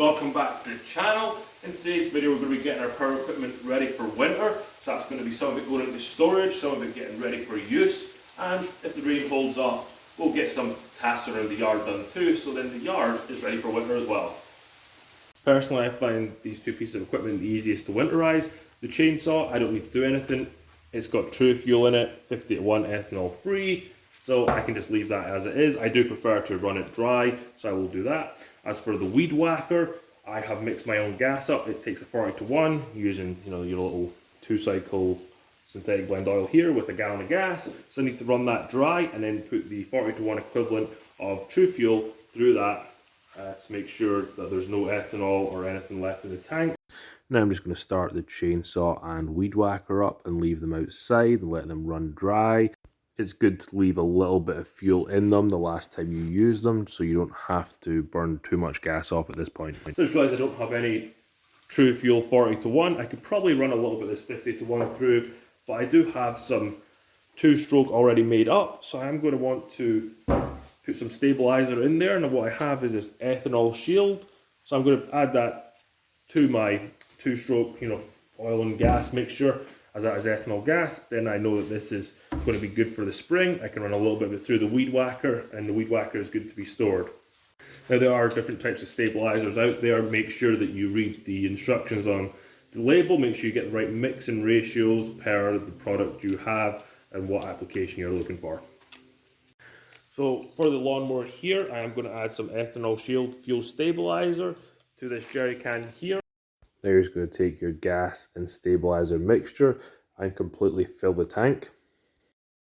Welcome back to the channel. In today's video we're going to be getting our power equipment ready for winter. So that's going to be some of it going into storage, some of it getting ready for use, and if the rain holds off we'll get some tasks around the yard done too, so then the yard is ready for winter as well. Personally, I find these two pieces of equipment the easiest to winterize. The chainsaw, I don't need to do anything. It's got true fuel in it, 50 to 1 ethanol free, so I can just leave that as it is. I do prefer to run it dry, so I will do that. As for the weed whacker, I have mixed my own gas up. It takes a 40 to 1 using your little 2-cycle synthetic blend oil here with a gallon of gas. So I need to run that dry and then put the 40 to 1 equivalent of true fuel through that to make sure that there's no ethanol or anything left in the tank. Now I'm just going to start the chainsaw and weed whacker up and leave them outside and let them run dry. It's good to leave a little bit of fuel in them the last time you use them, so you don't have to burn too much gas off at this point. So I just realised I don't have any true fuel 40 to 1. I could probably run a little bit of this 50 to 1 through, but I do have some 2-stroke already made up, so I'm going to want to put some stabilizer in there. And what I have is this ethanol shield, so I'm going to add that to my 2-stroke oil and gas mixture, as that is ethanol gas. Then I know that this is going to be good for the spring. I can run a little bit of it through the weed whacker, and the weed whacker is good to be stored. Now there are different types of stabilizers out there. Make sure that you read the instructions on the label. Make sure you get the right mix and ratios per the product you have and what application you're looking for. So for the lawnmower here, I am going to add some ethanol shield fuel stabilizer to this jerry can here. Now you're just going to take your gas and stabilizer mixture and completely fill the tank.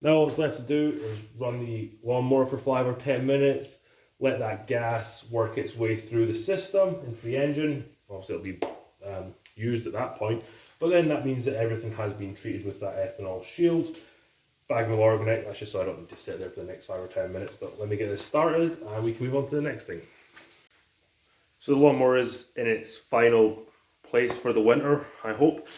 Now all that's left to do is run the lawnmower for 5 or 10 minutes, let that gas work its way through the system into the engine. Obviously it'll be used at that point, but then that means that everything has been treated with that ethanol shield. Bag will organite, that's just so I don't need to sit there for the next 5 or 10 minutes, but let me get this started and we can move on to the next thing. So the lawnmower is in its final place for the winter, I hope.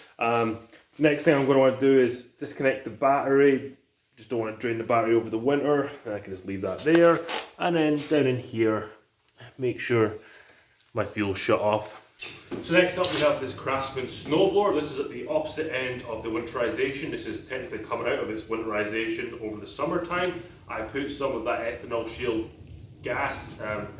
Next thing I'm going to want to do is disconnect the battery. Just don't want to drain the battery over the winter, and I can just leave that there. And then down in here, make sure my fuel's shut off. So next up we have this Craftsman Snowblower. This is at the opposite end of the winterization. This is technically coming out of its winterization over the summertime. I put some of that ethanol shield gas,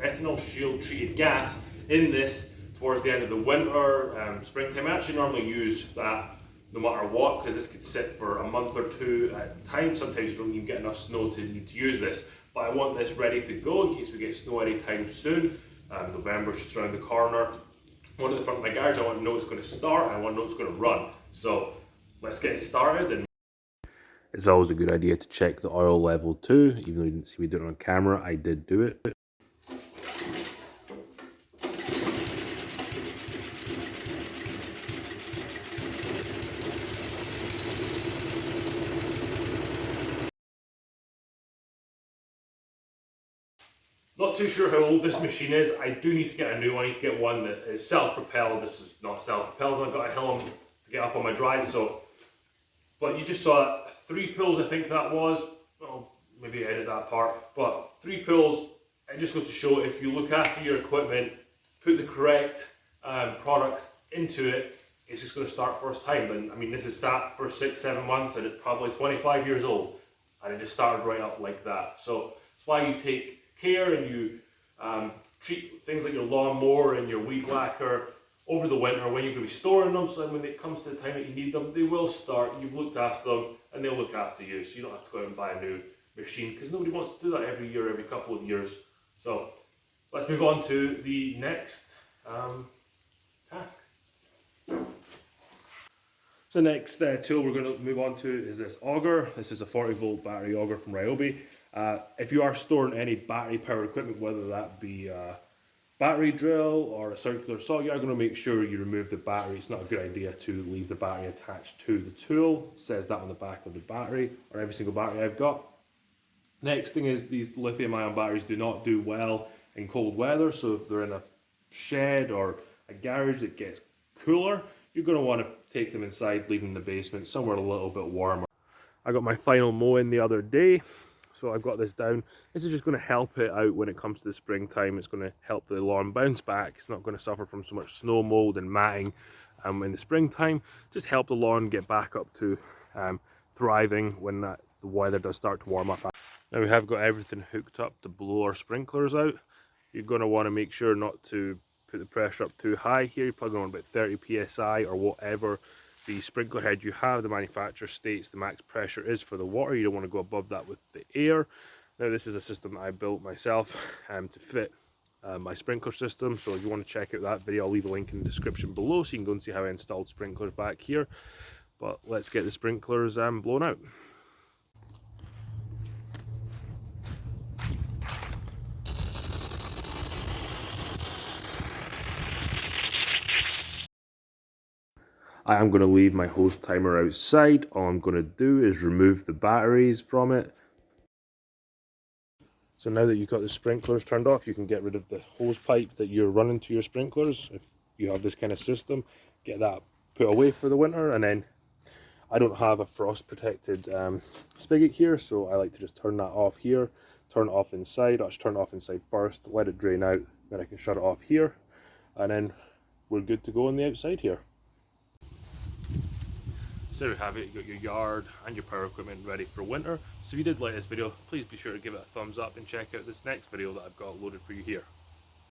ethanol shield treated gas in this towards the end of the winter, springtime. I actually normally use that no matter what, because this could sit for a month or two at a time. Sometimes you don't even get enough snow to need to use this, but I want this ready to go in case we get snow anytime soon. November's just around the corner. One at the front of my garage, I want to know it's going to start, and I want to know it's going to run. So let's get it started. And it's always a good idea to check the oil level too. Even though you didn't see me do it on camera, I did do it. Not too sure how old this machine is. I do need to get a new one. I need to get one that is self-propelled. This is not self-propelled. I've got a hill to get up on my drive, so. But you just saw 3 pulls, I think that was. Well, maybe edit that part. But 3 pulls, it just goes to show if you look after your equipment, put the correct products into it, it's just going to start first time. And I mean, this is sat for 6-7 months and it's probably 25 years old. And it just started right up like that. So that's why you take care and you treat things like your lawnmower and your weed whacker over the winter when you're going to be storing them, so then when it comes to the time that you need them, they will start, you've looked after them, and they'll look after you, so you don't have to go out and buy a new machine, because nobody wants to do that every year, every couple of years. So let's move on to the next task. So the next tool we're going to move on to is this auger. This is a 40-volt battery auger from Ryobi. If you are storing any battery powered equipment, whether that be a battery drill or a circular saw, you are going to make sure you remove the battery. It's not a good idea to leave the battery attached to the tool. It says that on the back of the battery, or every single battery I've got. Next thing is, these lithium ion batteries do not do well in cold weather, so if they're in a shed or a garage that gets cooler, you're going to want to take them inside, leave them in the basement, somewhere a little bit warmer. I got my final mow in the other day, So I've got this down. This is just going to help it out when it comes to the springtime. It's going to help the lawn bounce back. It's not going to suffer from so much snow mold and matting in the springtime. Just help the lawn get back up to thriving when the weather does start to warm up. Now we have got everything hooked up to blow our sprinklers out. You're going to want to make sure not to put the pressure up too high here. You're plugging on about 30 psi or whatever the sprinkler head you have. The manufacturer states the max pressure is for the water. You don't want to go above that with the air. Now this is a system that I built myself to fit my sprinkler system. So if you want to check out that video, I'll leave a link in the description below so you can go and see how I installed sprinklers back here. But let's get the sprinklers blown out. I am going to leave my hose timer outside. All I'm going to do is remove the batteries from it. So now that you've got the sprinklers turned off, you can get rid of the hose pipe that you're running to your sprinklers. If you have this kind of system, get that put away for the winter. And then I don't have a frost protected spigot here, so I like to just turn that off here, turn it off inside. I'll just turn it off inside first, let it drain out, then I can shut it off here, and then we're good to go on the outside here. So there we have it, you've got your yard and your power equipment ready for winter. So if you did like this video, please be sure to give it a thumbs up and check out this next video that I've got loaded for you here.